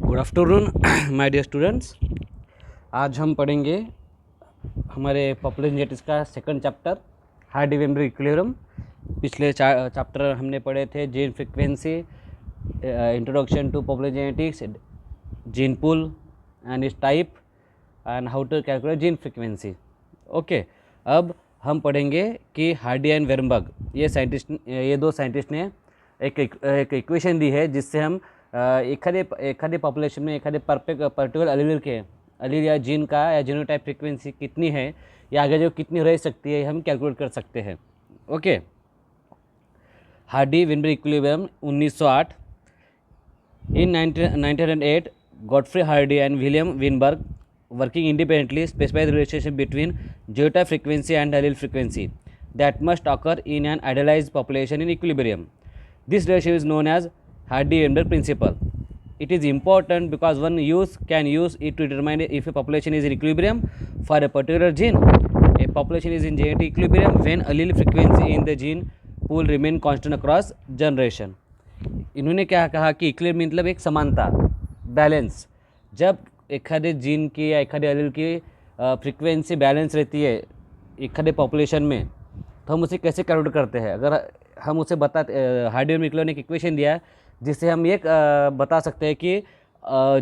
Good afternoon my dear students. आज हम पढ़ेंगे हमारे पॉपुलर जेनेटिक्स का सेकंड चैप्टर हार्डी-वेनबर्ग इक्विलिब्रियम। पिछले चैप्टर हमने पढ़े थे gene frequency, introduction to popular genetics, gene pool and its type and how to calculate gene frequency. Okay, अब हम पढ़ेंगे कि हार्डी एंड वेनबर्ग ये दो साइंटिस्ट ने एक इक्वेशन दी है जिससे हम एखादे पॉपुलेशन में एखादे पर्टिकुलर अलील या जीन का या जीनोटाइप फ्रीक्वेंसी कितनी है या आगे जो कितनी रह सकती है हम कैलकुलेट कर सकते हैं। Okay, Hardy Weinberg equilibrium 1908। In 1908 Godfrey Hardy and William Weinberg working independently specified the relationship between genotype frequency and allele frequency that must occur in an idealized population in equilibrium. This relationship is known as Hardy-Weinberg principle. It is important because one can use it to determine if a population is in equilibrium for a particular gene. A population is in genetic equilibrium when allele frequency in the gene pool remain constant across generation. इन्होंने क्या कहा कि equilibrium मतलब एक समानता, balance. जब एखादे gene की या एखादे एलील की फ्रीक्वेंसी बैलेंस रहती है एखादे पॉपुलेशन में, तो हम उसे कैसे कैलकुलेट करते हैं। अगर हम उसे हार्डी-वेनबर्ग इक्विलिब्रियम ने एक इक्वेशन दिया है जिससे हम ये बता सकते हैं कि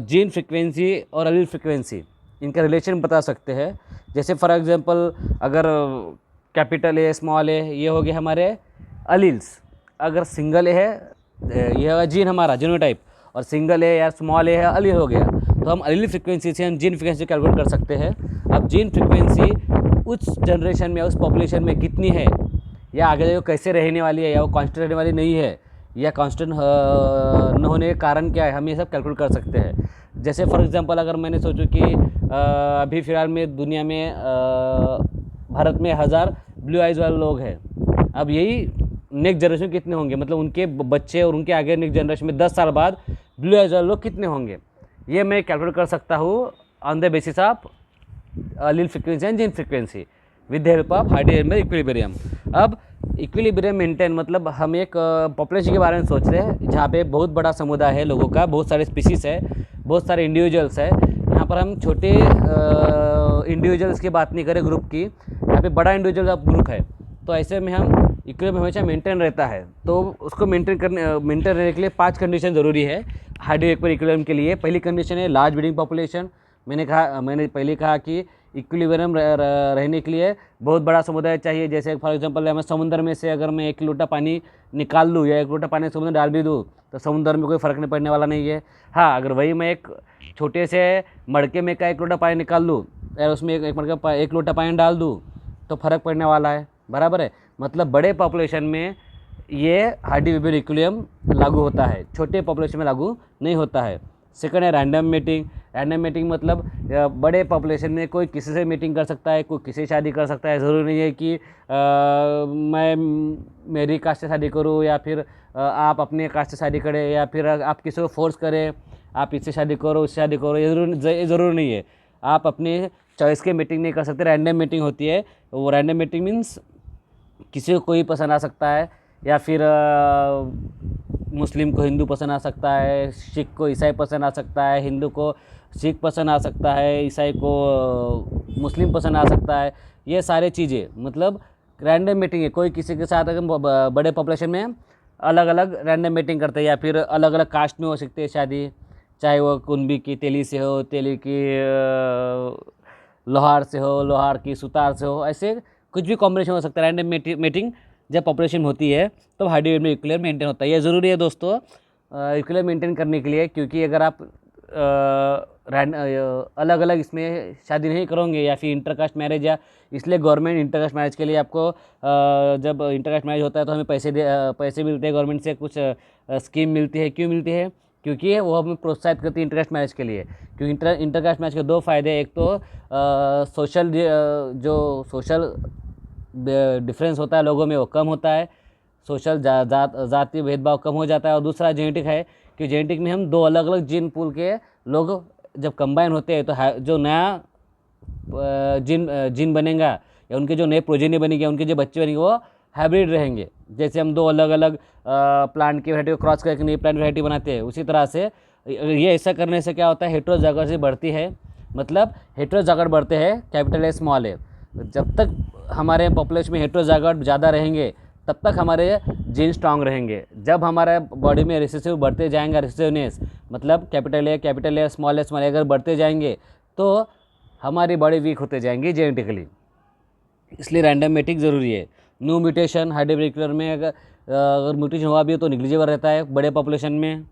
जीन फ्रीक्वेंसी और एलील फ्रीक्वेंसी इनका रिलेशन बता सकते हैं। जैसे फॉर एग्जांपल अगर कैपिटल ए स्मॉल ए ये हो गए हमारे एलील्स, अगर सिंगल ए है ये होगा जीन हमारा जीनोटाइप, और सिंगल ए या स्मॉल ए है एलील हो गया, तो हम एलील फ्रीक्वेंसी से हम जीन फ्रीक्वेंसी कैलकुलेट कर सकते हैं। अब जीन फ्रीक्वेंसी उस जनरेशन में उस पॉपुलेशन में कितनी है या आगे जो कैसे रहने वाली है या वो कांस्टेंट रहने वाली नहीं है या कांस्टेंट न होने के कारण क्या है, हम ये सब कैलकुलेट कर सकते हैं। जैसे फॉर एग्जांपल अगर मैंने सोचूं कि अभी फ़िलहाल में दुनिया में भारत में 1000 ब्लू आइज़ वाले लोग हैं। अब यही नेक्स्ट जनरेशन कितने होंगे, मतलब उनके बच्चे और उनके आगे नेक्स्ट जनरेशन में 10 साल बाद ब्लू आइज़ वाले लोग कितने होंगे, ये मैं कैलकुलेट कर सकता हूँ on the basis of allele frequency and gene frequency with the help of Hardy-Weinberg equilibrium. अब इक्विलिब्रियम मेंटेन मतलब हम एक पॉपुलेशन के बारे में सोच रहे हैं जहाँ पे बहुत बड़ा समुदाय है लोगों का, बहुत सारे स्पीशीज़ है, बहुत सारे इंडिविजुअल्स है। यहाँ पर हम छोटे इंडिविजुअल्स की बात नहीं करें ग्रुप की, यहाँ पे बड़ा इंडिविजुअल ग्रुप है, तो ऐसे में हम इक्विलिब्रियम हमेशा मेंटेन रहता है। तो उसको मेंटेन रहने के लिए 5 कंडीशन ज़रूरी है हार्डी-वेनबर्ग इक्विलिब्रियम के लिए। पहली कंडीशन है लार्ज ब्रीडिंग पॉपुलेशन। मैंने पहले कहा कि इक्विलिब्रियम रहने के लिए बहुत बड़ा समुदाय चाहिए। जैसे फॉर एग्जांपल मैं समुद्र में से अगर मैं 1 लोटा पानी निकाल लूँ या 1 लोटा पानी समुद्र में डाल भी दूँ तो समुद्र में कोई फ़र्क नहीं पड़ने वाला नहीं है। हाँ, अगर वही मैं एक छोटे से मड़के में का 1 लोटा पानी निकाल लूँ और उसमें एक लोटा पानी डाल दूँ तो फ़र्क पड़ने वाला है, बराबर है। मतलब बड़े पॉपुलेशन में ये हार्डी-वेनबर्ग इक्विलिब्रियम लागू होता है, छोटे पॉपुलेशन में लागू नहीं होता है। सेकंड है रैंडम मेटिंग। रैंडम मेटिंग मतलब बड़े पॉपुलेशन में कोई किसी से मीटिंग कर सकता है, कोई किसी से शादी कर सकता है। ज़रूरी नहीं है कि मैं मेरी कास्ट से शादी करूँ या फिर आप अपने कास्ट से शादी करें या फिर आप किसी को फोर्स करें आप इससे शादी करो इससे शादी करो, ये ज़रूरी नहीं है। आप अपने चॉइस के मीटिंग नहीं कर सकते, रैंडम मीटिंग होती है। वो रैंडम मीटिंग मीन्स किसी को कोई पसंद आ सकता है या फिर मुस्लिम को हिंदू पसंद आ सकता है, सिख को ईसाई पसंद आ सकता है, हिंदू को सिख पसंद आ सकता है, ईसाई को मुस्लिम पसंद आ सकता है। ये सारे चीज़ें मतलब रैंडम मीटिंग है। कोई किसी के साथ अगर बड़े पॉपुलेशन में अलग अलग रैंडम मीटिंग करते हैं या फिर अलग अलग कास्ट में हो सकती है शादी, चाहे वो कुंभी की तेली से हो, तेली की लोहार से हो, लोहार की सुतार से हो, ऐसे कुछ भी कॉम्बिनेशन हो सकता है। रैंडम मीटिंग जब पॉपुलेशन होती है तो हार्डी-वेनबर्ग इक्विलिब्रियम मेंटेन होता है। ये ज़रूरी है दोस्तों इक्विलिब्रियम मेंटेन करने के लिए, क्योंकि अगर आप अलग अलग इसमें शादी नहीं करोगे या फिर इंटरकास्ट मैरिज, या इसलिए गवर्नमेंट इंटरकास्ट मैरिज के लिए आपको जब इंटरकास्ट मैरिज होता है तो हमें पैसे मिलते हैं गवर्नमेंट से, कुछ स्कीम मिलती है। क्यों मिलती है? क्योंकि वो हमें प्रोत्साहित करती है इंटरकास्ट मैरिज के लिए। क्योंकि इंटरकास्ट मैरिज के 2 फ़ायदे, एक तो सोशल डिफरेंस होता है लोगों में वो कम होता है, सोशल जाति भेदभाव कम हो जाता है। और दूसरा जेनेटिक है कि जेनेटिक में हम 2 अलग अलग जीन पूल के लोग जब कंबाइन होते हैं तो जो नया जीन बनेगा या उनके जो नए प्रोजेनी बनेंगे, उनके जो बच्चे बनेंगे वो हाइब्रिड रहेंगे। जैसे हम 2 अलग अलग प्लांट की वैरायटी को क्रॉस करके नई प्लांट वैरायटी बनाते हैं, उसी तरह से ये ऐसा करने से क्या होता है, हेट्रोजाइगोसी बढ़ती है, मतलब हेट्रोजाइगोट बढ़ते हैं कैपिटल ए स्मॉल ए। जब तक हमारे पॉपुलेशन में हेट्रोजाइगोट ज़्यादा रहेंगे तब तक हमारे जीन स्ट्रांग रहेंगे। जब हमारे बॉडी में रिसेसिव बढ़ते जाएंगे, रिसेसिवनेस मतलब कैपिटल ए स्मॉल ए अगर बढ़ते जाएंगे तो हमारी बॉडी वीक होते जाएंगी जेनेटिकली, इसलिए रैंडम मेटिंग ज़रूरी है। न्यू म्यूटेशन हाइड्रोवेक्टर में अगर म्यूटेशन हुआ भी हो तो निग्लिजिबल रहता है बड़े पॉपुलेशन में।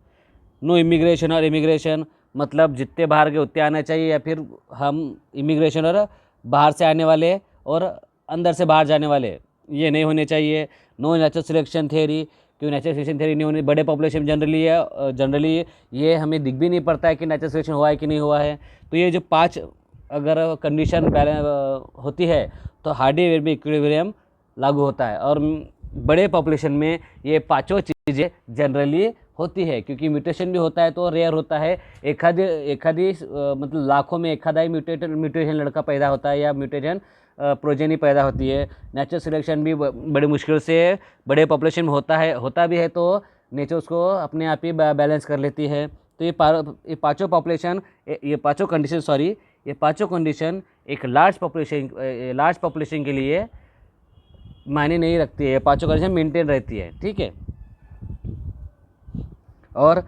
नो इमिग्रेशन और इमिग्रेशन मतलब जितने बाहर के उतने आना चाहिए, या फिर हम इमिग्रेशन और बाहर से आने वाले और अंदर से बाहर जाने वाले ये नहीं होने चाहिए। नो नेचुरल सिलेक्शन थ्योरी, क्यों नेचुरल सिलेक्शन थ्योरी नहीं होनी बड़े पॉपुलेशन जनरली ये हमें दिख भी नहीं पड़ता है कि नेचुरल सिलेक्शन हुआ है कि नहीं हुआ है। तो ये जो 5 अगर कंडीशन होती है तो हार्डी में इक्विलिब्रियम लागू होता है। और बड़े पॉपुलेशन में ये 5 चीज़ें जनरली होती है, क्योंकि म्यूटेशन भी होता है तो रेयर होता है। एखादी मतलब लाखों में एखादा ही म्यूटेशन लड़का पैदा होता है या म्यूटेशन प्रोजेनी पैदा होती है। नेचुरल सिलेक्शन भी बड़ी मुश्किल से बड़े पॉपुलेशन में होता भी है तो नेचर उसको अपने आप ही बैलेंस कर लेती है। तो ये पाँचों कंडीशन एक लार्ज पॉपुलेशन के लिए मायने नहीं रखती है। ये 5 कंडीशन मेंटेन रहती है, ठीक है। और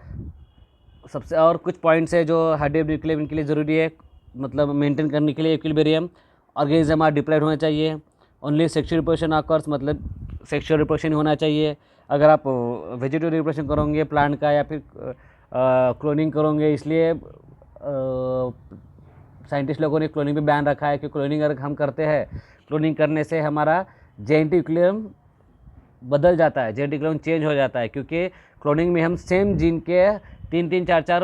कुछ पॉइंट्स है जो हार्डी इक्विलिब्रियम के लिए ज़रूरी है, मतलब मेंटेन करने के लिए इक्विलिब्रियम। ऑर्गेनिज्म आर डिप्लॉयड होना चाहिए। ओनली सेक्सुअल रिप्रोडक्शन ऑकर्स, मतलब सेक्सुअल रिप्रोडक्शन होना चाहिए। अगर आप वेजिटेटिव रिप्रोडक्शन करोगे प्लांट का या फिर क्लोनिंग करोगे, इसलिए साइंटिस्ट लोगों ने क्लोनिंग पे बैन रखा है कि क्लोनिंग अगर हम करते हैं, क्लोनिंग करने से हमारा जेनेटिक इक्विलिब्रियम बदल जाता है, जेनेटिक इक्विलिब्रियम चेंज हो जाता है। क्योंकि क्लोनिंग में हम सेम जीन के 3-3, 4-4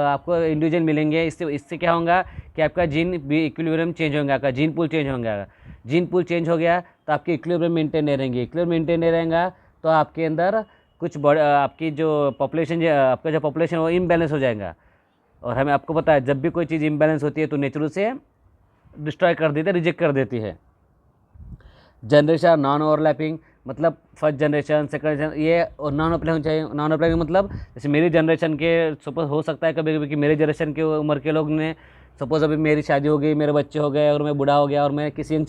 आपको इंडिविजुअल मिलेंगे। इससे क्या होगा कि आपका जीन भी इक्विलिब्रियम चेंज होगा, आपका जीन पूल चेंज होगा। जीन पूल चेंज हो गया तो आपकी इक्विलिब्रियम मेंटेन नहीं रहेंगे। इक्विलिब्रियम मेंटेन नहीं रहेगा तो आपके अंदर कुछ आपकी जो पॉपुलेशन आपका जो पॉपुलेशन वो इम्बैलेंस हो जाएगा। और हमें आपको पता है जब भी कोई चीज़ इम्बैलेंस होती है तो नेचर उसे डिस्ट्रॉय कर देती है, रिजेक्ट कर देती है। जनरेशन नॉन ओवरलैपिंग, मतलब फर्स्ट जनरेशन सेकंड जनरेशन ये और नॉन ओवरलैपिंग चाहिए। नॉन ओवरलैपिंग मतलब जैसे मेरी जनरेशन के सपोज हो सकता है कभी कभी कि मेरे जनरेशन के उम्र के लोग ने सपोज अभी मेरी शादी हो गई, मेरे बच्चे हो गए और मैं बूढ़ा हो गया और मैंने किसी यंग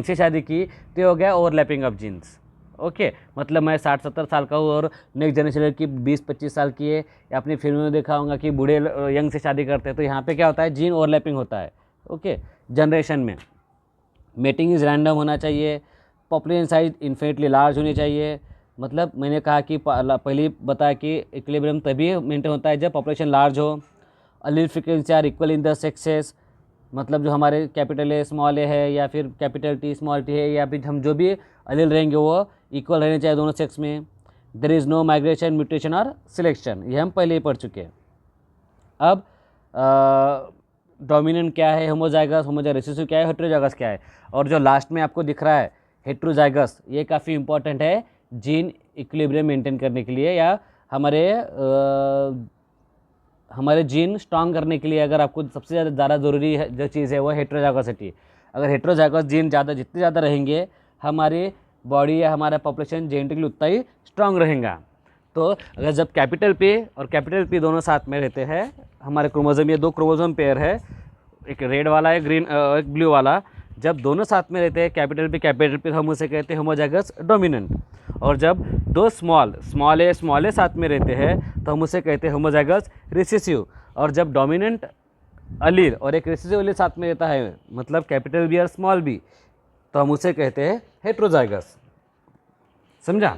से शादी की तो ये हो गया ओवरलैपिंग ऑफ जीन्स। ओके, मतलब मैं 60-70 साल का हूँ और नेक्स्ट जनरेशन की 20-25 साल की है। या अपनी फिल्म में देखा होगा कि बूढ़े यंग से शादी करते हैं, तो यहाँ पे क्या होता है, जीन ओवरलैपिंग होता है। ओके, जनरेशन में मेटिंग इज़ रैंडम होना चाहिए। पॉपुलेशन साइज इन्फिनिटली लार्ज होनी चाहिए। मतलब मैंने कहा कि पहले बताया कि इक्विलिब्रियम तभी मेंटेन होता है जब पॉपुलेशन लार्ज हो। Allele frequency are equal in the sexes, मतलब जो हमारे कैपिटल ए स्मॉल ए है या फिर कैपिटल टी स्मॉल टी है या फिर हम जो भी अलील रहेंगे वो इक्वल रहने चाहिए दोनों सेक्स में। There is no migration, mutation और सिलेक्शन, ये हम पहले ही पढ़ चुके हैं। अब डोमिनेंट क्या है, होमोजाइगस रिसेसिव क्या है, हेटेरोजाइगस क्या है। और जो लास्ट में आपको दिख रहा है हेटेरोजाइगस, ये काफ़ी इंपॉर्टेंट है जीन इक्विलिब्रियम मेंटेन करने के लिए या हमारे जीन स्ट्रांग करने के लिए। अगर आपको सबसे ज़्यादा ज़रूरी है जो चीज़ है वो हेटेरोजाइगोसिटी। अगर हेटेरोजाइगस जीन जितने ज़्यादा रहेंगे हमारी बॉडी या हमारा पॉपुलेशन जेनेटिकली उतना ही स्ट्रांग रहेगा। तो अगर जब कैपिटल पे और कैपिटल पी दोनों साथ में रहते हैं, हमारे क्रोमोसोम, ये 2 क्रोमोसोम पेयर है, एक रेड वाला है ग्रीन एक ब्लू वाला, जब दोनों साथ में रहते हैं कैपिटल पे हम उसे कहते हैं होमोजाइगस डोमिनेंट। और जब 2 स्मॉल ए साथ में रहते हैं तो हम उसे कहते हैं होमोजाइगस रिसेसिव। और जब डोमिनेंट अलील और एक रिसेसिव अलील साथ में रहता है, मतलब कैपिटल बी और स्मॉल बी, तो हम उसे कहते हैं हेटेरोजाइगस। समझा?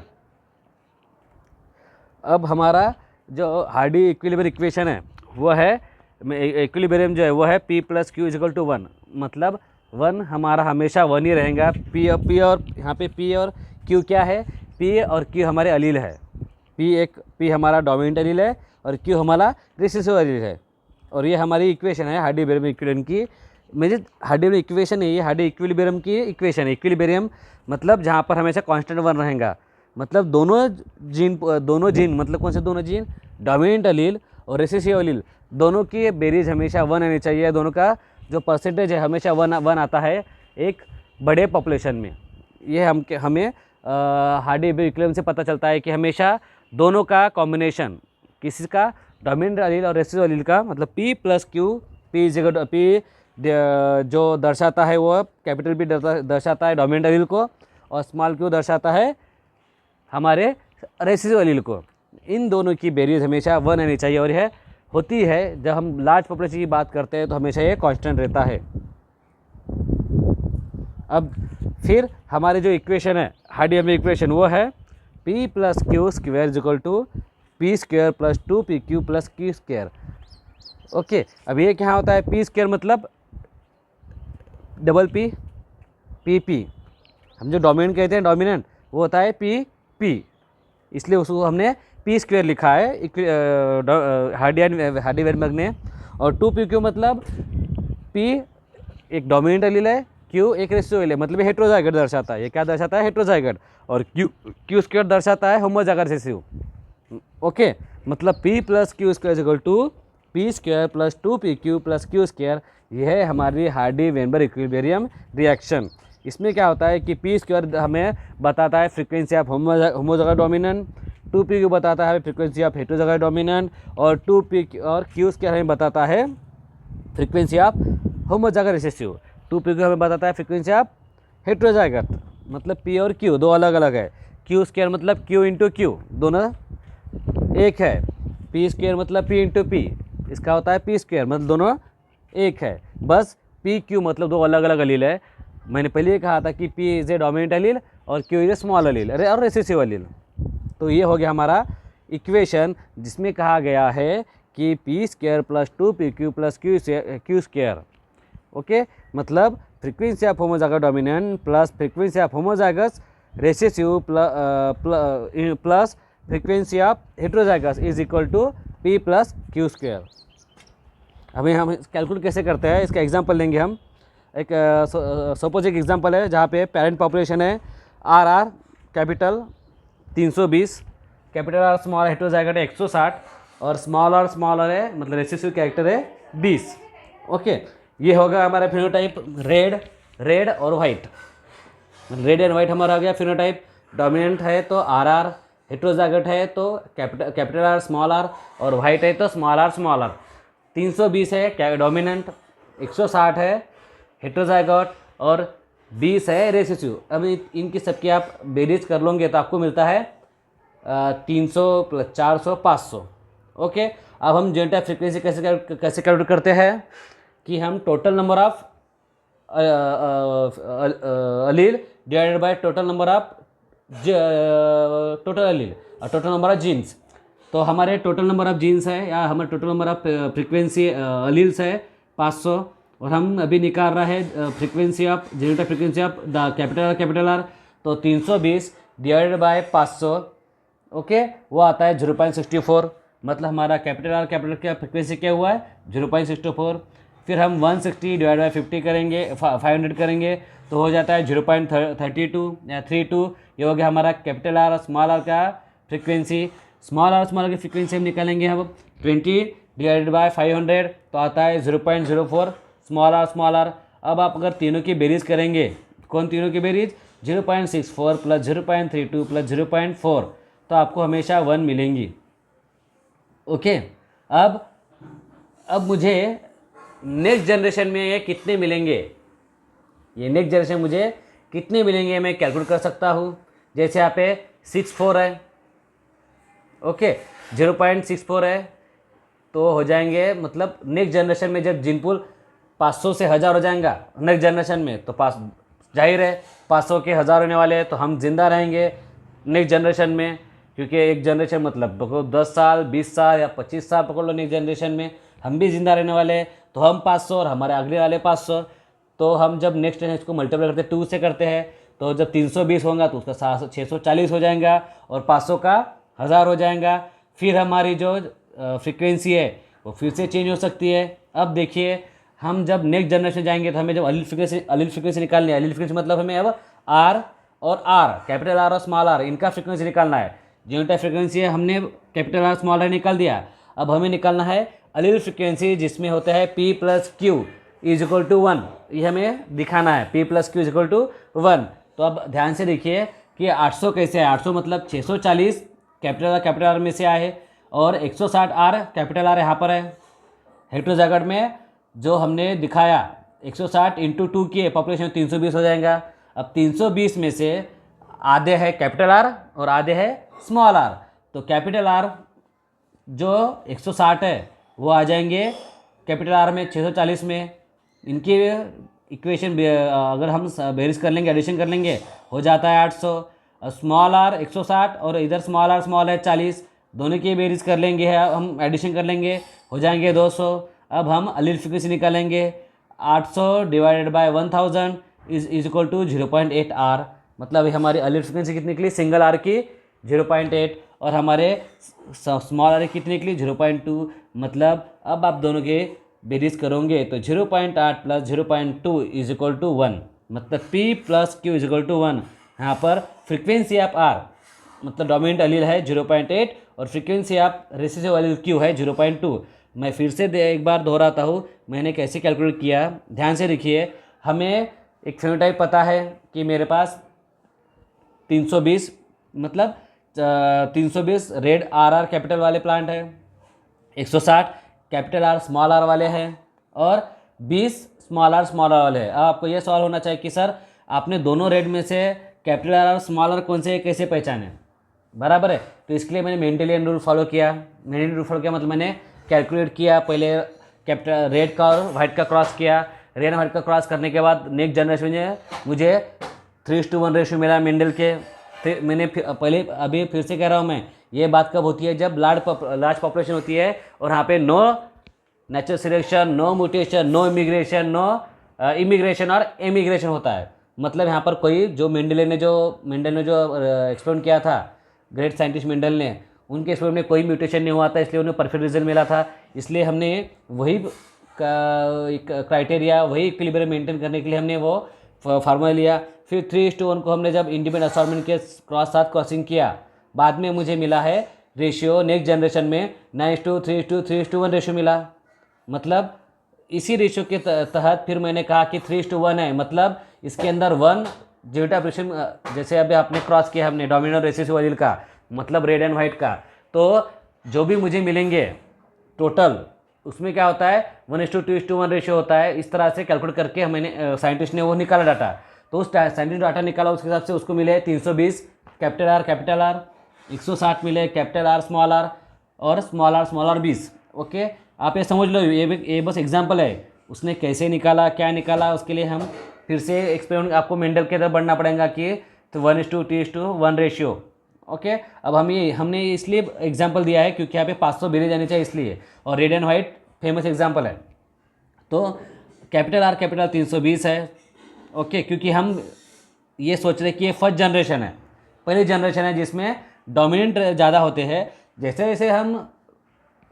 अब हमारा जो हार्डी इक्विलिब्रियम इक्वेशन है वो है, इक्विलिब्रियम जो है वो है P + Q = 1, मतलब 1 हमारा हमेशा 1 ही रहेगा। P और यहाँ पे P और Q क्या है, P और Q हमारे अलील है। P हमारा डोमिनेंट अलील है और Q हमारा रिसेसिव अलील है। और ये हमारी इक्वेशन है हार्डी इक्विलिब्रियम की। मुझे हार्डी इक्वेशन है, ये हार्डी इक्विलिब्रियम की इक्वेशन है। इक्विलिब्रियम मतलब जहाँ पर हमेशा कांस्टेंट 1 रहेगा, मतलब दोनों जीन मतलब कौन से दोनों जीन, डोमिनेंट अलील और रिसेसिव अलील, दोनों की बेरीज हमेशा 1 आनी चाहिए। दोनों का जो परसेंटेज है हमेशा 1 आता है एक बड़े पॉपुलेशन में। ये हमें हार्डी इक्विलिब्रियम से पता चलता है कि हमेशा दोनों का कॉम्बिनेशन किसी का डोमिनेंट अलील और रेसिसिव अलील का, मतलब P plus Q, P P जो दर्शाता है वो कैपिटल P दर्शाता है डोमिनेंट अलील को, और स्मॉल क्यू दर्शाता है हमारे रेसिसिव अलील को। इन दोनों की बेरीज हमेशा 1 आनी चाहिए, और यह होती है जब हम लार्ज पॉपुलेशन की बात करते हैं तो हमेशा ये कांस्टेंट रहता है। अब फिर हमारी जो इक्वेशन है, हार्डी इक्वेशन, वो है P plus Q square is equal to P square plus 2PQ plus Q square. Okay, अब ये क्या होता है, P स्क्वेयर मतलब डबल PP, हम जो डोमिनेंट कहते हैं डोमिनेंट, वो होता है P, इसलिए उसको हमने P स्क्वेयर लिखा है हार्डी वेनबर्ग ने। और 2PQ मतलब P एक डोमिनेंट अलील है, Q एक रेसिसिव अलील है, मतलब हेट्रोजाइगोट दर्शाता है। ये क्या दर्शाता है, हेट्रोजाइगोट। और Q स्क्वेयर दर्शाता है होमोजाइगोट रेसिसिव। ओके, मतलब P plus Q square equal to P square plus 2PQ plus Q square. यह है हमारी हार्डी वेनबर्ग इक्विलिब्रियम रिएक्शन। इसमें क्या होता है कि P स्क्वेयर हमें बताता है frequency of homozygote dominant, 2PQ बताता है फ्रीक्वेंसी ऑफ हेट्रोजाइगोट डोमिनेंट, और 2PQ और Q स्क्वेयर हमें बताता है frequency of homozygote recessive. 2PQ हमें बताता है फ्रीक्वेंसी ऑफ हेट्रोजाइगोट, मतलब P और Q दो अलग अलग है। Q स्क्वेयर मतलब Q इंटू Q, दोनों एक है। P स्क्वेयर मतलब P इंटू P, इसका होता है P स्क्वेयर, मतलब दोनों एक है। बस PQ मतलब दो अलग अलग अलील है। मैंने पहले ही कहा था कि P इज़ ए डोमिनेंट अलील और Q इज़ ए स्मॉल अलील और रेसिसिव अलील। तो ये हो गया हमारा इक्वेशन, जिसमें कहा गया है कि P square plus 2PQ plus Q square. Okay, मतलब frequency of homozygote dominant plus frequency of homozygous recessive plus frequency of heterozygous is equal to P plus Q square. अभी हम कैलकुलेट कैसे करते हैं, इसका एग्जांपल लेंगे हम। एक सपोज एक एग्जांपल है जहाँ पे पेरेंट पॉपुलेशन है RR capital 320, capital R small heterozygote है 160, और स्मॉल r है मतलब रेसिसिव कैरेक्टर है 20। ओके, ये होगा हमारा फिनोटाइप रेड और वाइट, रेड एंड वाइट हमारा आ गया फिनोटाइप। डोमिनेंट है तो RR, हेट्रोजाइगोट है तो कैपिटल R स्मॉल r, और वाइट है तो स्मॉल r। 320 है डोमिनेंट, 160 है हेट्रोजाइगोट, और 20 है रेसिसिव। अब इनकी सबकी आप बेरीज कर लोगे तो आपको मिलता है 300 प्लस 400 500। ओके, अब हम जेनेटिक फ्रीक्वेंसी कैसे कैलकुलेट करते हैं कि हम total number of allele divided by total number of total allele और टोटल नंबर ऑफ जीन्स। तो हमारे टोटल नंबर ऑफ जीन्स है या हमारे total number of frequency alleles है 500, और हम अभी निकाल रहे हैं frequency of genetic frequency of the capital R. तो 320 डिवाइडेड बाय 500, ओके, वो आता है 0.64, मतलब हमारा कैपिटल का फ्रीक्वेंसी क्या हुआ है 0.64। फिर हम 160 डिवाइड बाय 50 करेंगे, 500 करेंगे तो हो जाता है 0.32 या 32। ये हो गया हमारा कैपिटल आर स्मॉल आर का फ्रीक्वेंसी। स्मॉल आर की फ्रीक्वेंसी हम निकालेंगे हम 20 डिवाइडेड बाय 500 तो आता है 0.04 स्मॉल आर। अब आप अगर तीनों की बेरीज करेंगे, कौन तीनों की बेरीज 0.64 प्लस 0.32 प्लस 0.4, तो आपको हमेशा 1 मिलेंगी। ओके, अब मुझे नेक्स्ट जनरेशन में ये कितने मिलेंगे, ये नेक्स्ट जनरेशन मुझे कितने मिलेंगे मैं कैलकुलेट कर सकता हूँ। जैसे यहाँ पे 64 है, ओके, 0.64 है तो हो जाएंगे, मतलब नेक्स्ट जनरेशन में जब जीन पूल 500 से 1000 हो जाएगा नेक्स्ट जनरेशन में, तो जाहिर है 500 के 1000 होने वाले हैं, तो हम जिंदा रहेंगे नेक्स्ट जनरेशन में, क्योंकि एक जनरेशन मतलब 10 साल 20 साल या 25 साल पकड़ लो, नेक्स्ट जनरेशन में हम भी जिंदा रहने वाले हैं। तो हम 500 और हमारे अगले वाले 500, तो हम जब नेक्स्ट इसको मल्टीप्लाई करते हैं 2 से करते हैं, तो जब 320 होगा तो उसका 640 हो जाएगा और 500 का 1000 हो जाएगा। फिर हमारी जो फ्रीक्वेंसी है वो फिर से चेंज हो सकती है। अब देखिए, हम जब नेक्स्ट जनरेशन जाएंगे तो हमें जब अलील फ्रीक्वेंसी निकालनी है, अलील फ्रीक्वेंसी मतलब हमें अब आर और आर, कैपिटल आर और स्मॉल आर, इनका फ्रीक्वेंसी निकालना है। जेनेटिक फ्रीक्वेंसी है, हमने कैपिटल आर स्मॉल आर निकाल दिया। अब हमें निकालना है अलील फ्रीक्वेंसी, जिसमें होता है P plus Q is equal to 1, ये हमें दिखाना है P plus Q is equal to 1। तो अब ध्यान से देखिए कि 800 कैसे है, 800 मतलब 640 कैपिटल आर में से आए, और 160 आर कैपिटल आर यहाँ पर है। हेट्रोजाइगोट में जो हमने दिखाया 160 इंटू 2 किए पॉपुलेशन 320 हो जाएगा। अब 320 में से आधे है कैपिटल आर और आधे है स्मॉल आर, तो कैपिटल आर जो 160 है वो आ जाएंगे कैपिटल आर में 640 में। इनकी इक्वेशन अगर हम बेरिज कर लेंगे, एडिशन कर लेंगे, हो जाता है 800। स्मॉल आर 160 और इधर स्मॉल है 40, दोनों की बेरिज कर लेंगे, हम एडिशन कर लेंगे, हो जाएंगे 200। अब हम अलील फ्रीक्वेंसी निकालेंगे, 800 divided by 1000 is equal to 0.8 R. मतलब हमारी अलील फ्रीक्वेंसी कितनी निकली सिंगल आर की 0.8 और हमारे स्मॉल आर कितनी निकली 0.2। मतलब अब आप दोनों के बेरीज करोगे तो 0.8 प्लस 0.2 इज इक्वल टू 1, मतलब P plus Q is equal to 1। यहाँ पर फ्रीक्वेंसी ऑफ R मतलब डोमिनेंट अलील है 0.8 और frequency of recessive allele Q है 0.2। मैं फिर से एक बार दोहराता हूँ मैंने कैसे कैलकुलेट किया, ध्यान से देखिए। हमें एक फेनोटाइप पता है कि मेरे पास 320 मतलब 320 रेड आर कैपिटल वाले प्लांट है, 160 कैपिटल आर स्मॉल आर वाले हैं और 20 स्मॉल आर वाले हैं। अब आपको यह सवाल होना चाहिए कि सर आपने दोनों रेड में से कैपिटल आर और स्मॉल आर कौन से कैसे पहचाने, बराबर है। तो इसके लिए मैंने मेंडेलियन रूल फॉलो किया। मेंडेलियन रूल फॉलो किया मतलब मैंने कैलकुलेट किया, पहले कैपिटल रेड का और वाइट का क्रॉस किया। रेड और वाइट का क्रॉस करने के बाद नेक्स्ट जनरेशन में मुझे 3:1 रेशियो मिला मेंडल के। फिर मैंने पहले अभी फिर से कह रहा हूँ मैं, ये बात कब होती है जब लार्ज पॉपुलेशन होती है और यहाँ पे no natural selection, no mutation, no immigration, no immigration और एमिग्रेशन होता है। मतलब यहाँ पर कोई जो मेंडल ने जो एक्सपेरिमेंट किया था, ग्रेट साइंटिस्ट मेंडल ने, उनके एक्सपेरिमेंट में कोई म्यूटेशन नहीं हुआ था, इसलिए उन्हें परफेक्ट रिजल्ट मिला था। इसलिए हमने वही क्राइटेरिया, वही इक्विलिब्रियम मेंटेन करने के लिए हमने वो फार्मूला लिया। फिर 3:1 को हमने जब इंडिपेंडेंट असॉर्टमेंट के साथ क्रॉसिंग किया, बाद में मुझे मिला है रेशियो नेक्स्ट जनरेशन में 9:3:3:1 रेशियो मिला। मतलब इसी रेशियो के तहत फिर मैंने कहा कि 3:1 है, मतलब इसके अंदर 1 जेटा ऑपरेशन, जैसे अभी आपने क्रॉस किया हमने डोमिनेंट रेसिसिव अलील का, मतलब रेड एंड वाइट का, तो जो भी मुझे मिलेंगे टोटल उसमें क्या होता है 1:2:1 रेशियो होता है। इस तरह से कैलकुलेट करके मैंने साइंटिस्ट ने वो निकाला डाटा। तो उस साइंटिस्ट डाटा निकाला, उसके हिसाब से उसको मिले 320 कैपिटल आर, 160 मिले कैपिटल आर और स्मॉल आर 20। ओके, आप ये समझ लो, ये बस एग्जांपल है। उसने कैसे निकाला, क्या निकाला, उसके लिए हम फिर से एक्सपेरिमेंट आपको मेंडल के तरफ बढ़ना पड़ेगा कि तो 1:2:1 रेशियो। ओके, अब हमने इसलिए एग्जांपल दिया है क्योंकि यहाँ पे 500 बेरीज आनी चाहिए इसलिए, और red and white famous example है। तो कैपिटल आर 320 है। ओके, क्योंकि हम ये सोच रहे कि ये फर्स्ट जनरेशन है, पहली जनरेशन है जिसमें डोमिनेंट ज़्यादा होते हैं। जैसे जैसे हम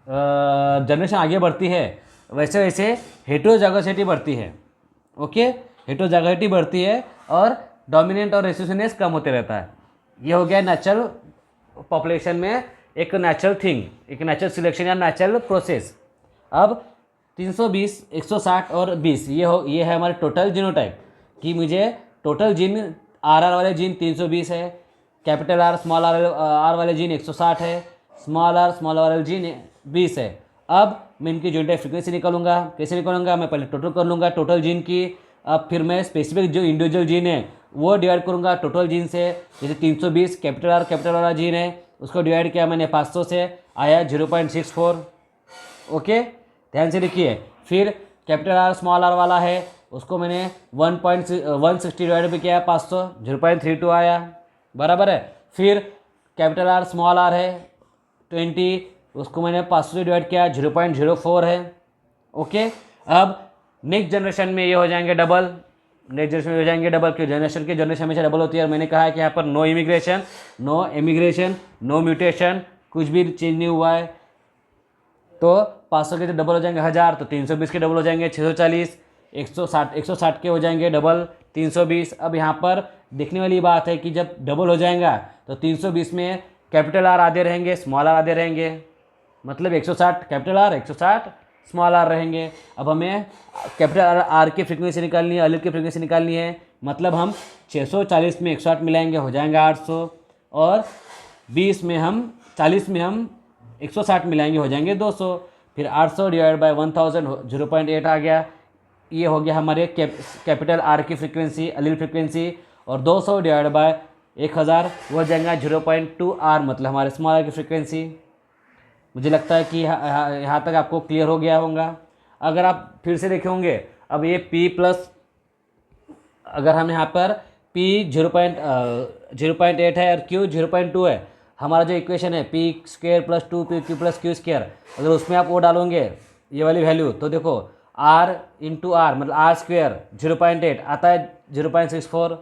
जनरेशन आगे बढ़ती है वैसे वैसे हेटेरोजाइगोसिटी बढ़ती है। ओके, हेटेरोजाइगोसिटी बढ़ती है और डोमिनेंट और रेसिसिवनेस कम होते रहता है। ये हो गया नेचुरल पॉपुलेशन में एक नेचुरल थिंग, एक नेचुरल सिलेक्शन या नेचुरल प्रोसेस। अब 320, 160 और 20 ये है हमारे टोटल जीनोटाइप कि मुझे टोटल जीन आर वाले जीन 320 है, कैपिटल आर स्मॉल आर वाले जीन 160 है, स्मॉल आर वाले जीन 20 है। अब मैं इनकी जीनोटाइप फ्रीक्वेंसी निकालूंगा। कैसे निकालूंगा, मैं पहले टोटल कर लूँगा टोटल जीन की। अब फिर मैं स्पेसिफिक जो इंडिविजुअल जीन है वो डिवाइड करूँगा टोटल जीन से। जैसे 320 कैपिटल आर वाला जीन है, उसको डिवाइड किया मैंने 500 से, आया 0.64। ओके, ध्यान से देखिए। फिर कैपिटल आर स्मॉल आर वाला है, उसको मैंने 160 डिवाइड भी किया 500, 0.32 आया, बराबर है। फिर कैपिटल आर स्मॉल आर है 20, उसको मैंने 500 से डिवाइड किया, 0.04 है। ओके, अब नेक्स्ट जनरेशन में ये हो जाएंगे डबल, नेक्स्ट जनरेशन में हो जाएंगे डबल, क्योंकि जनरेशन हमेशा डबल होती है। और मैंने कहा है कि यहाँ पर no immigration, no emigration, no mutation, कुछ भी चेंज नहीं हुआ है। तो 500 के जो डबल हो जाएंगे 1000, तो 320 के डबल हो जाएंगे 640, 160 के हो जाएंगे डबल 320। अब यहाँ पर देखने वाली बात है कि जब डबल हो जाएगा तो 320 में कैपिटल आर आधे रहेंगे, स्मॉल आर आधे रहेंगे, मतलब 160 कैपिटल आर, 160 स्मॉल आर रहेंगे। अब हमें कैपिटल आर की फ्रीक्वेंसी निकालनी है, अलील की फ्रीक्वेंसी निकालनी है। मतलब हम 640 में 160 मिलाएंगे, हो जाएंगे 800, और 40 में हम 160 मिलाएंगे हो जाएंगे 200, फिर 800 डिवाइड बाय 1000 0.8 आ गया। ये हो गया हमारे कैपिटल आर की फ्रीक्वेंसी, अलील फ्रीक्वेंसी, और 200 डिवाइड बाय 1000 वो हो जाएगा 0.2 आर, मतलब हमारे स्मॉल आर की फ्रीक्वेंसी। मुझे लगता है कि यहाँ तक आपको क्लियर हो गया होगा। अगर आप फिर से देखे होंगे, अब ये P प्लस, अगर हम यहाँ पर P 0.8 है और Q 0.2 है, हमारा जो इक्वेशन है P square plus 2PQ plus Q square, अगर उसमें आप वो डालोगे ये वाली वैल्यू, तो देखो R इंटू आर मतलब R स्क्वेयर 0.8 आता है 0.64,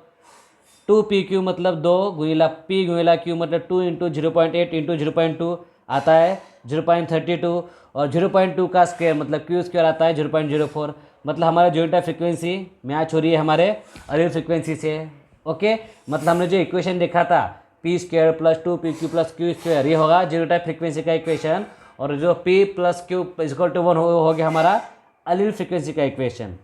2PQ मतलब 2 गुणिला P गुणिला Q मतलब 2 इंटू 0.8 इंटू 0.2 आता है 0.32, और 0.2 का स्क्वायर मतलब Q स्क्वायर आता है 0.04, मतलब हमारा जोइंट फ्रीक्वेंसी मैच हो रही है हमारे अलील फ्रीक्वेंसी से। ओके, मतलब हमने जो इक्वेशन देखा था P square plus 2PQ plus Q square, ये होगा जोइंट फ्रीक्वेंसी का इक्वेशन, और जो P plus Q equal to 1 हो गया हमारा अलील फ्रीक्वेंसी का इक्वेशन।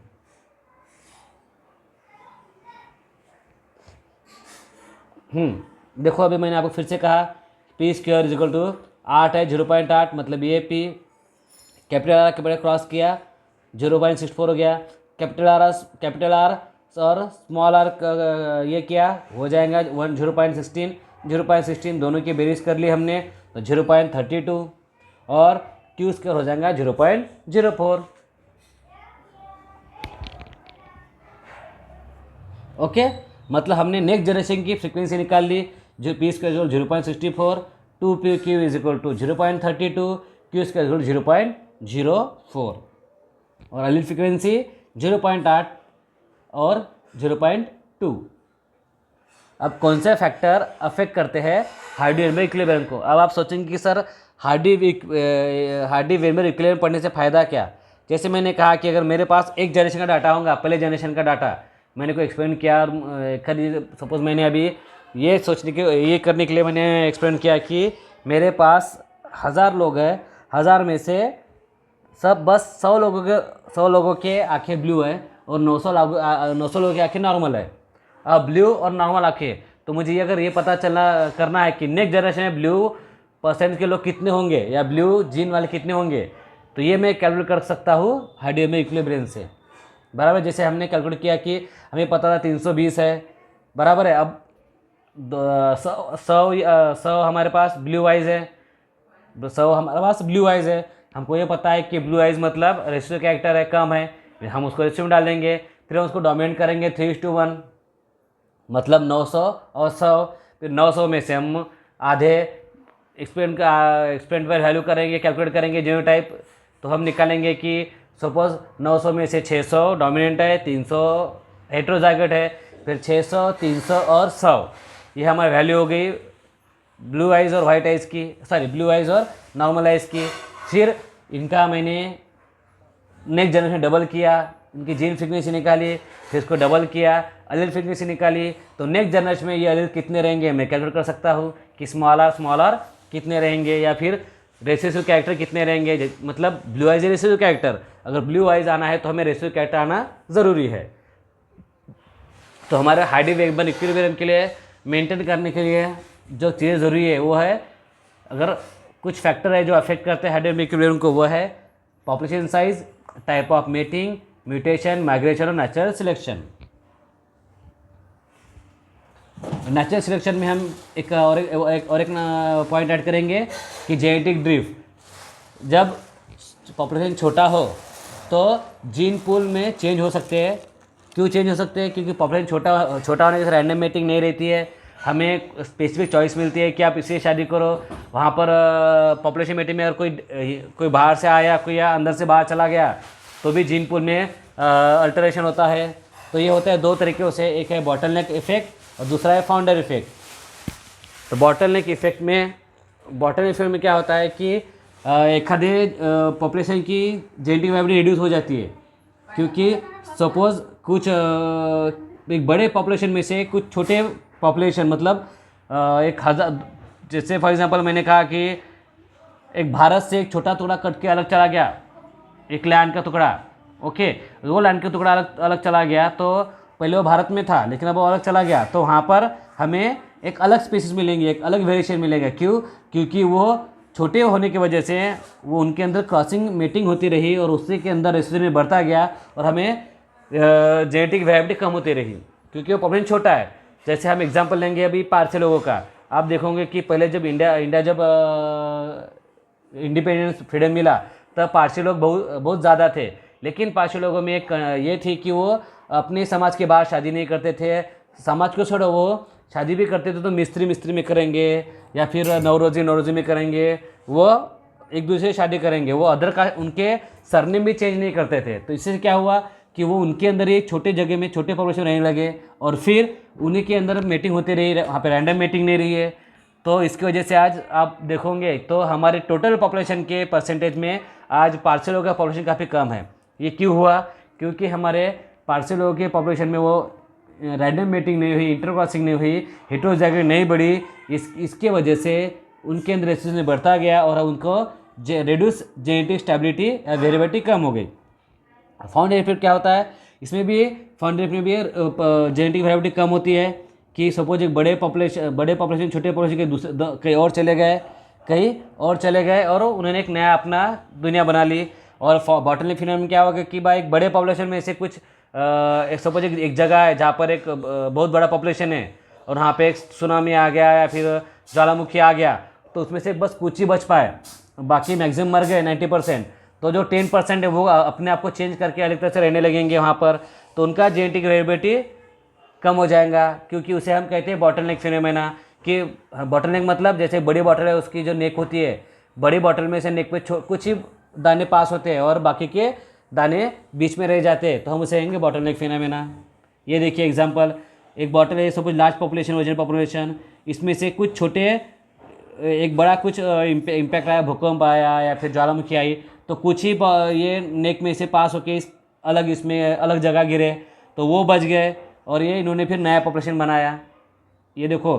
देखो अभी मैंने आपको फिर से कहा P square is equal to 8 है 0.8, मतलब ये P कैपिटल क्रॉस किया 0.64 हो गया, कैपिटल आर और स्मॉल आर ये किया हो जाएगा 0.16 दोनों की बेरीज कर ली हमने तो 0.32, और Q स्क्वायर हो जाएगा 0.04। ओके, मतलब हमने नेक्स्ट जनरेशन की फ्रीक्वेंसी निकाल ली, जो P square 0.64, 2PQ is equal to 0.32, Q square 0.04, और अलील फ्रीक्वेंसी 0.8 और 0.2। अब कौन से फैक्टर अफेक्ट करते हैं हार्डी-वेरमेयर इक्विलिब्रियम को? अब आप सोचेंगे कि सर हार्डी-वेरमेयर इक्विलिब्रियम पढ़ने से फ़ायदा क्या? जैसे मैंने कहा कि अगर मेरे पास एक जनरेशन का डाटा होगा, पहले जनरेशन का डाटा मैंने कोई एक्सप्लेन किया, और सपोज मैंने अभी ये करने के लिए मैंने एक्सप्लेन किया कि मेरे पास 1000 लोग हैं, 1000 में से सब बस 100 लोगों के आंखें ब्लू है और 900 लोगों की आंखें नॉर्मल है। अब ब्लू और नॉर्मल आंखें, तो मुझे अगर ये पता करना है कि नेक्स्ट जनरेशन में ब्लू परसेंट के लोग कितने होंगे या ब्लू जीन वाले कितने होंगे, तो ये मैं कैलकुलेट कर सकता हूँ हार्डी-वेरमेयर इक्विलिब्रियम से। बराबर, जैसे हमने कैलकुलेट किया कि हमें पता था 320 है, बराबर है। अब 100 हमारे पास ब्लू आइज है, 100 हमारे पास ब्लू आइज है, हमको ये पता है कि ब्लू आइज मतलब रेशियो कैरेक्टर है, कम है, हम उसको रेशियो में डाल देंगे, फिर हम उसको डोमिनेट करेंगे 3:1, मतलब 900 और 100, फिर 900 में से हम आधे एक्सपेरिमेंट पर वैल्यू करेंगे, कैलकुलेट करेंगे जीनोटाइप, तो हम निकालेंगे कि सपोज 900 में से 600 डोमिनेंट है, 300 हेट्रोजाइगोट है, फिर 600, 300 और 100, ये हमारी वैल्यू हो गई ब्लू आइज और वाइट आइज की, सॉरी ब्लू आइज और नॉर्मल आइज की। फिर इनका मैंने नेक्स्ट जनरेशन डबल किया, इनकी जीन फ्रीक्वेंसी निकाली, फिर इसको डबल किया, अलील फ्रीक्वेंसी निकाली, तो नेक्स्ट जनरेशन में ये अलील कितने रहेंगे मैं कैलकुलेट कर सकता हूँ कि स्मॉल आर कितने रहेंगे, या फिर रेसिसिव कैरेक्टर कितने रहेंगे, मतलब ब्लू आइज रेसिसिव कैरेक्टर, अगर ब्लू आइज आना है तो हमें रेसिसिव कैरेक्टर आना ज़रूरी है। तो हमारे हार्डी-वेरमेयर इक्विलिब्रियम के लिए मेंटेन करने के लिए जो चीज़ ज़रूरी है वो है, अगर कुछ फैक्टर है जो अफेक्ट करते हैं हार्डी-वेरमेयर इक्विलिब्रियम को, वो है population size, type of mating, mutation, migration और नेचुरल सिलेक्शन। नेचुरल सिलेक्शन में हम एक पॉइंट ऐड करेंगे कि जेनेटिक ड्रिफ्ट, जब पॉपुलेशन छोटा हो तो जीन पूल में चेंज हो सकते हैं। क्यों चेंज हो सकते हैं? क्योंकि पॉपुलेशन छोटा होने से रैंडम मेटिंग नहीं रहती है, हमें स्पेसिफिक चॉइस मिलती है कि आप इससे शादी करो। वहाँ पर पॉपुलेशन मेटिंग में अगर कोई बाहर से आया, कोई या अंदर से बाहर चला गया, तो भी जीन पूल में अल्टरेशन होता है। तो ये होता है दो तरीक़ों से, एक है बॉटलनेक इफेक्ट और दूसरा है फाउंडर इफेक्ट। तो बॉटलनेक इफेक्ट में क्या होता है कि एखादे पॉपुलेशन की जेनेटिक वाइब्रेटी रिड्यूस हो जाती है, क्योंकि सपोज कुछ एक बड़े पॉपुलेशन में से कुछ छोटे पॉपुलेशन, मतलब 1000, जैसे फॉर एग्जांपल मैंने कहा कि एक भारत से एक छोटा टुकड़ा कट के अलग चला गया, एक लैंड का टुकड़ा, ओके, वो लैंड का टुकड़ा अलग चला गया, तो पहले वो भारत में था लेकिन अब वो अलग चला गया, तो वहाँ पर हमें एक अलग स्पीसीज मिलेंगी, एक अलग वेरिएशन मिलेगा। क्यों? क्योंकि वो छोटे होने की वजह से वो उनके अंदर क्रॉसिंग मेटिंग होती रही और उसी के अंदर रेसिड्यू में बढ़ता गया और हमें जेनेटिक वैरायटी कम होती रही क्योंकि वो पॉपुलेशन छोटा है। जैसे हम एग्जांपल लेंगे अभी पारसी लोगों का, आप देखोगे कि पहले जब इंडिया जब इंडिपेंडेंस फ्रीडम मिला तब पारसी लोग बहुत ज़्यादा थे, लेकिन पारसी लोगों में एक ये थी कि वो अपने समाज के बाहर शादी नहीं करते थे। समाज को छोड़ो, वो शादी भी करते थे तो मिस्त्री में करेंगे या फिर नवरोजी में करेंगे, वो एक दूसरे से शादी करेंगे, वो अदर का उनके सरनेम भी चेंज नहीं करते थे। तो इससे क्या हुआ कि वो उनके अंदर एक छोटे जगह में छोटे पॉपुलेशन रहने लगे और फिर उन्हीं के अंदर मीटिंग होती रही, वहाँ पे रैंडम मीटिंग नहीं रही है। तो इसकी वजह से आज आप देखोगे तो हमारे टोटल पॉपुलेशन के परसेंटेज में आज पारसी लोगों का पॉपुलेशन काफ़ी कम है। ये क्यों हुआ? क्योंकि हमारे पारसी लोगों के पॉपुलेशन में वो रैंडम मीटिंग नहीं हुई, इंटरक्रॉसिंग नहीं हुई, हेटेरोजाइगोसी नहीं बढ़ी। इसके वजह से उनके अंदर रेसिस्टेंस बढ़ता गया और उनको रेड्यूस जेनेटिक स्टेबिलिटी या वेरिएबिलिटी कम हो गई। फाउंड इफेक्ट क्या होता है? इसमें भी फाउंड इफेक्ट में भी जेनेटिक वेरिएबिलिटी कम होती है कि सपोज एक बड़े पॉपुलेशन छोटे पॉपुलेशन के दूसरे कहीं और चले गए और उन्होंने एक नया अपना दुनिया बना ली। और बॉटलनेक फिनोमेनन में क्या होगा कि भाई एक बड़े पॉपुलेशन में से कुछ एक सपोज एक जगह है जहाँ पर एक बहुत बड़ा पॉपुलेशन है और वहाँ पे एक सुनामी आ गया या फिर ज्वालामुखी आ गया, तो उसमें से बस कुछ ही बच पाए, बाकी मैक्सिमम मर गए 90%। तो जो 10% है वो अपने आप को चेंज करके अलग तरह से रहने लगेंगे वहाँ पर, तो उनका जेनेटिक वेरिएबिलिटी कम हो जाएगा, क्योंकि उसे हम कहते हैं बॉटलनेक फिनोमेना। कि बॉटलनेक मतलब जैसे बड़ी बॉटल है उसकी जो नेक होती है, बड़ी बॉटल में से नेक पे कुछ ही दाने पास होते हैं और बाकी के दाने बीच में रह जाते हैं, तो हम उसे कहेंगे बॉटलनेक फिनोमेना। ये देखिए एग्जांपल, एक बॉटल है suppose large population original population, इसमें से कुछ छोटे एक बड़ा कुछ इम्पैक्ट आया, भूकंप आया या फिर ज्वालामुखी आई, तो कुछ ही ये नेक में से पास होके इसमें अलग जगह गिरे तो वो बच गए और ये इन्होंने फिर नया पॉपुलेशन बनाया। ये देखो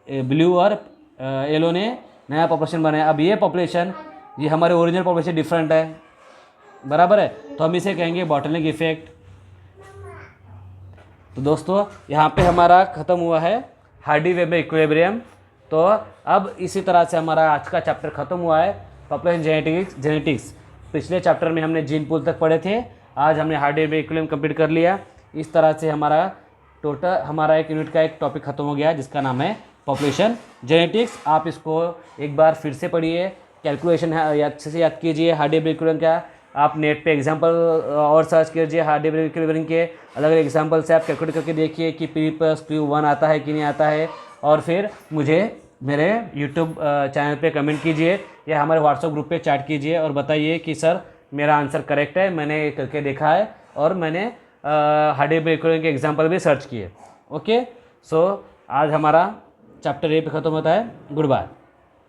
ब्लू और येलो ने नया पॉपुलेशन बनाया। अब ये पॉपुलेशन ये हमारे ओरिजिनल पॉपुलेशन डिफरेंट है, बराबर है, तो हम इसे कहेंगे बॉटलनेक इफेक्ट। तो दोस्तों यहाँ पे हमारा ख़त्म हुआ है हार्डी-वेबर इक्विलिब्रियम। तो अब इसी तरह से हमारा आज का चैप्टर ख़त्म हुआ है पॉपुलेशन जेनेटिक्स। पिछले चैप्टर में हमने जीन पूल तक पढ़े थे, आज हमने हार्डी-वेबर इक्विलिब्रियम कंप्लीट कर लिया। इस तरह से हमारा एक यूनिट का एक टॉपिक ख़त्म हो गया जिसका नाम है पॉपुलेशन जेनेटिक्स। आप इसको एक बार फिर से पढ़िए, कैलकुलेशन है अच्छे से याद कीजिए। हार्डी-वेबर इक्विलिब्रियम क्या, आप नेट पे एग्जांपल और सर्च कीजिए हार्डी-वेबर इक्विलिब्रियम के अलग अलग एग्जांपल से आप कैलकुलेट करके देखिए कि P+Q 1 आता है कि नहीं आता है, और फिर मुझे मेरे यूट्यूब चैनल पे कमेंट कीजिए या हमारे व्हाट्सएप ग्रुप पे चैट कीजिए और बताइए कि सर मेरा आंसर करेक्ट है, मैंने करके देखा है और मैंने हार्डी-वेबर इक्विलिब्रियम के एग्जांपल भी सर्च किए। ओके, सो आज हमारा चैप्टर ए पे ख़त्म होता है। Good bye.